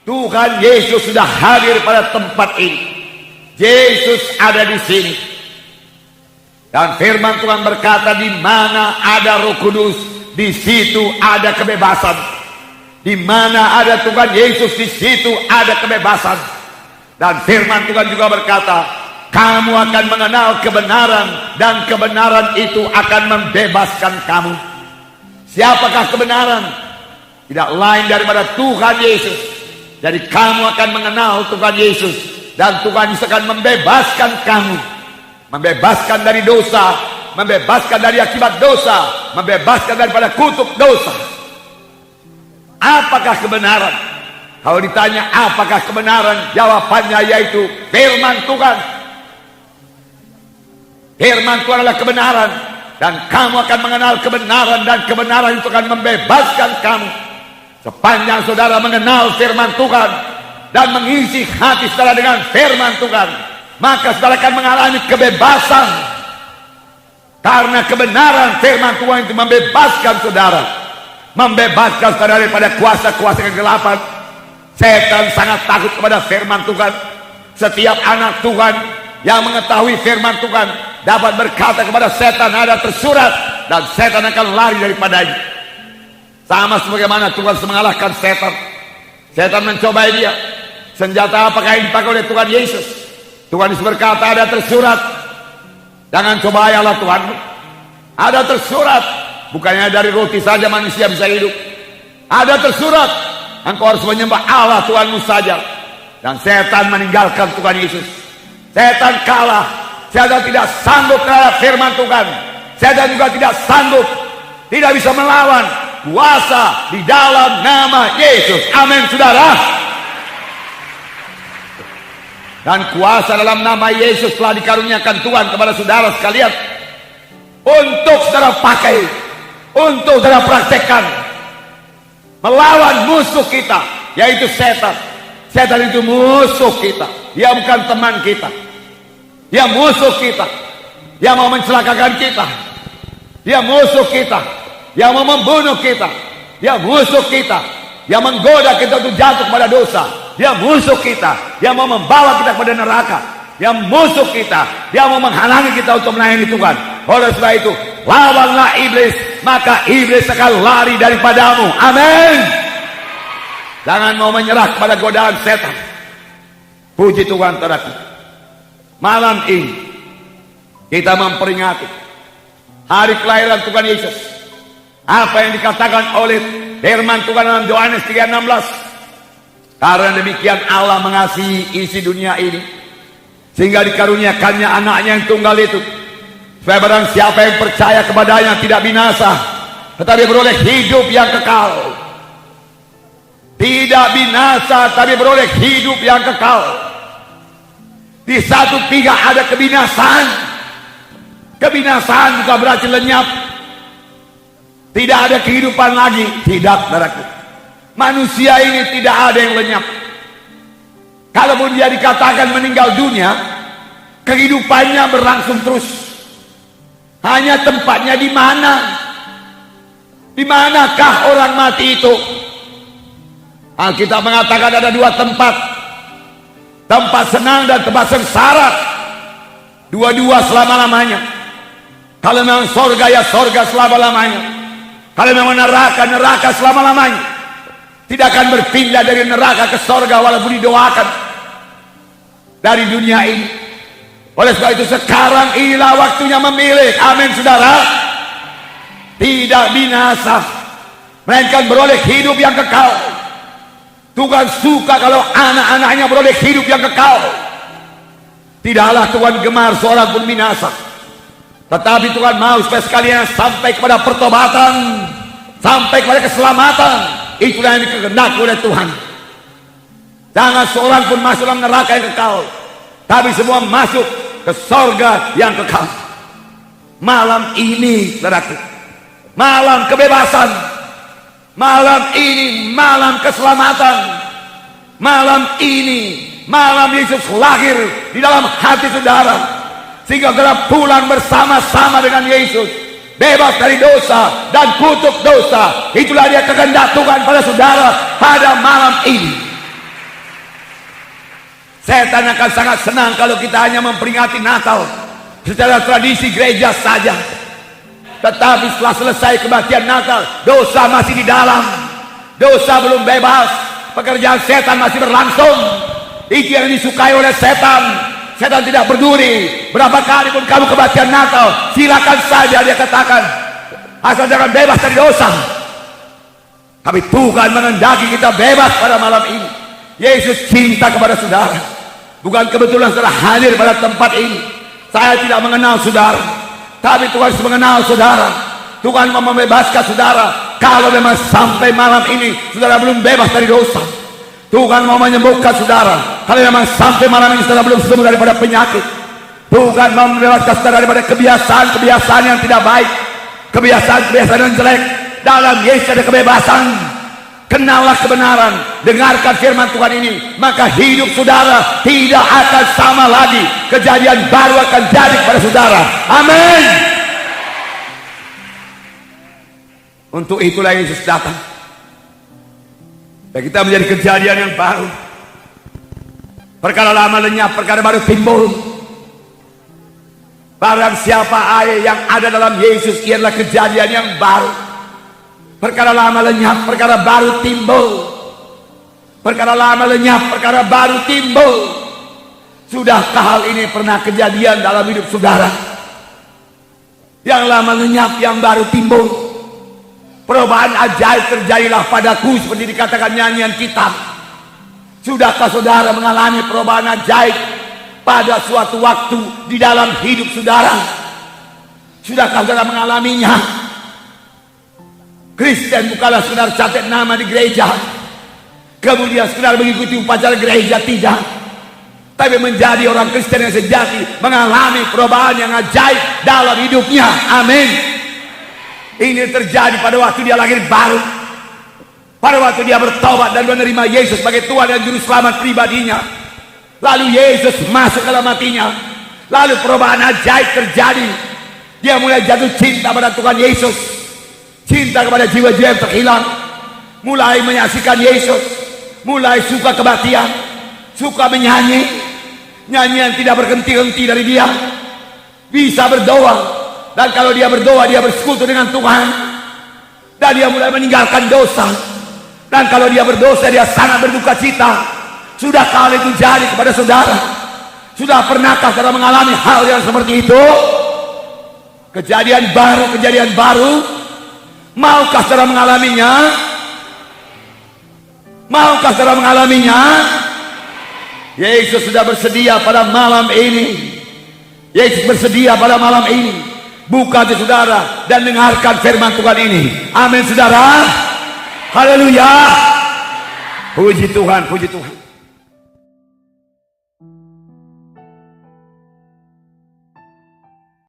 Tuhan Yesus sudah hadir pada tempat ini. Yesus ada di sini. Dan firman Tuhan berkata, di mana ada Roh Kudus, di situ ada kebebasan. Di mana ada Tuhan Yesus, di situ ada kebebasan. Dan firman Tuhan juga berkata, kamu akan mengenal kebenaran, dan kebenaran itu akan membebaskan kamu. Siapakah kebenaran? Tidak lain daripada Tuhan Yesus. Jadi kamu akan mengenal Tuhan Yesus, dan Tuhan Yesus akan membebaskan kamu. Membebaskan dari dosa, membebaskan dari akibat dosa, membebaskan daripada kutuk dosa. Apakah kebenaran? Kalau ditanya apakah kebenaran, jawabannya yaitu firman Tuhan. Firman Tuhan adalah kebenaran, dan kamu akan mengenal kebenaran, dan kebenaran itu akan membebaskan kamu. Sepanjang saudara mengenal firman Tuhan dan mengisi hati saudara dengan firman Tuhan, maka saudara akan mengalami kebebasan. Karena kebenaran firman Tuhan itu membebaskan saudara. Membebaskan saudara daripada kuasa-kuasa kegelapan. Setan sangat takut kepada firman Tuhan. Setiap anak Tuhan yang mengetahui firman Tuhan dapat berkata kepada setan, ada tersurat, dan setan akan lari daripadanya. Sama sebagaimana Tuhan mengalahkan setan. Setan mencobai dia. Senjata apakah yang dipakai oleh Tuhan Yesus? Tuhan Yesus berkata, ada tersurat, jangan cobai Allah Tuhanmu. Ada tersurat, bukannya dari roti saja manusia bisa hidup. Ada tersurat, engkau harus menyembah Allah Tuhanmu saja. Dan setan meninggalkan Tuhan Yesus. Setan kalah. Setan tidak sanggup terhadap firman Tuhan. Setan juga tidak sanggup, tidak bisa melawan kuasa di dalam nama Yesus. Amin saudara. Dan kuasa dalam nama Yesus telah dikaruniakan Tuhan kepada saudara sekalian, untuk saudara pakai, untuk saudara praktekkan, melawan musuh kita, yaitu setan. Setan itu musuh kita. Dia bukan teman kita. Dia musuh kita. Dia mau mencelakakan kita. Dia musuh kita. Yang mau membunuh kita. Dia musuh kita. Yang menggoda kita untuk jatuh pada dosa. Dia musuh kita. Yang mau membawa kita kepada neraka. Yang musuh kita. Dia mau menghalangi kita untuk melayani Tuhan. Oleh sebab itu, lawanlah iblis, maka iblis akan lari daripadamu. Amin. Jangan mau menyerah kepada godaan setan. Puji Tuhan saudaraku. Malam ini kita memperingati hari kelahiran Tuhan Yesus. Apa yang dikatakan oleh firman Tuhan dalam Yohanes 3:16. Karena demikian Allah mengasihi isi dunia ini, sehingga dikaruniakannya anaknya yang tunggal itu, supaya barang siapa yang percaya kepadanya tidak binasa, tetapi beroleh hidup yang kekal. Tidak binasa, tapi beroleh hidup yang kekal. Di satu pihak ada kebinasaan. Kebinasaan juga berarti lenyap. Tidak ada kehidupan lagi. Tidak, saudaraku. Manusia ini tidak ada yang lenyap. Kalaupun dia dikatakan meninggal dunia, kehidupannya berlangsung terus. Hanya tempatnya di mana? Di manakah orang mati itu? Alkitab mengatakan ada dua tempat. Tempat senang dan tempat sengsara. Dua-dua selama-lamanya. Kalau memang sorga, ya sorga selama-lamanya. Kalau memang neraka, neraka selama-lamanya. Tidak akan berpindah dari neraka ke sorga walaupun didoakan dari dunia ini. Oleh sebab itu sekarang inilah waktunya memilih. Amin saudara. Tidak binasa, melainkan beroleh hidup yang kekal. Tuhan suka kalau anak-anaknya beroleh hidup yang kekal. Tidaklah Tuhan gemar seorang pun binasa, tetapi Tuhan mau supaya sekalian sampai kepada pertobatan, sampai kepada keselamatan. Itulah yang dikehendaki oleh Tuhan. Jangan seorang pun masuk dalam neraka yang kekal, tapi semua masuk ke sorga yang kekal. Malam ini, saudaraku, malam kebebasan. Malam ini malam keselamatan. Malam ini malam Yesus lahir di dalam hati saudara. sehingga gelap pulang bersama-sama dengan Yesus, bebas dari dosa dan kutuk dosa. Itulah dia kehendak Tuhan pada saudara pada malam ini. Setan akan sangat senang kalau kita hanya memperingati Natal secara tradisi gereja saja. Tetapi setelah selesai kebaktian Natal, dosa masih di dalam, dosa belum bebas, pekerjaan setan masih berlangsung. Itu yang disukai oleh setan. Setan tidak peduli berapa kali pun kamu kebaktian Natal, silakan saja, dia katakan, asal jangan bebas dari dosa. Tapi Tuhan mengendaki kita bebas pada malam ini. Yesus cinta kepada saudara. Bukan kebetulan saudara hadir pada tempat ini. Saya tidak mengenal saudara, tapi Tuhan sudah mengenal saudara. Tuhan mau membebaskan saudara. Kalau memang sampai malam ini saudara belum bebas dari dosa, Tuhan mau menyembuhkan saudara. Kalau memang sampai malam ini saudara belum sembuh daripada penyakit, Tuhan mau membebaskan saudara daripada kebiasaan-kebiasaan yang tidak baik, kebiasaan-kebiasaan yang jelek. Dalam Yesus ada kebebasan. Kenallah kebenaran, dengarkan firman Tuhan ini, maka hidup saudara tidak akan sama lagi. Kejadian baru akan jadi kepada saudara. Amin. Untuk itulah Yesus datang, dan kita menjadi kejadian yang baru. Perkara lama lenyap, perkara baru timbul. Barang siapa yang ada dalam Yesus, ialah kejadian yang baru. Perkara lama lenyap, perkara baru timbul. Perkara lama lenyap, perkara baru timbul. Sudahkah hal ini pernah kejadian dalam hidup saudara? Yang lama lenyap, yang baru timbul. Perubahan ajaib terjadilah padaku, seperti dikatakan nyanyian kitab. Sudahkah saudara mengalami perubahan ajaib pada suatu waktu di dalam hidup saudara? Sudahkah saudara mengalaminya? Kristen bukanlah sekedar catat nama di gereja, kemudian sekedar mengikuti upacara gereja, tidak. Tapi menjadi orang Kristen yang sejati, mengalami perubahan yang ajaib dalam hidupnya. Amin. Ini terjadi pada waktu dia lahir baru, pada waktu dia bertobat dan menerima Yesus sebagai Tuhan dan Juru Selamat pribadinya. Lalu Yesus masuk ke dalam hatinya, lalu perubahan ajaib terjadi. Dia mulai jatuh cinta pada Tuhan Yesus, cinta kepada jiwa-jiwa yang terhilang, mulai menyaksikan Yesus, mulai suka kebaktian, suka menyanyi, nyanyian tidak berhenti-henti dari dia, bisa berdoa, dan kalau dia berdoa dia bersekutu dengan Tuhan, dan dia mulai meninggalkan dosa, dan kalau dia berdosa dia sangat berduka cita. Sudah kali itu jadi kepada saudara? Sudah pernahkah saudara mengalami hal yang seperti itu? Kejadian baru. Maukah saudara mengalaminya? Maukah saudara mengalaminya? Yesus sudah bersedia pada malam ini. Yesus bersedia pada malam ini. Buka hati saudara dan dengarkan firman Tuhan ini. Amin saudara. Haleluya. Puji Tuhan, puji Tuhan.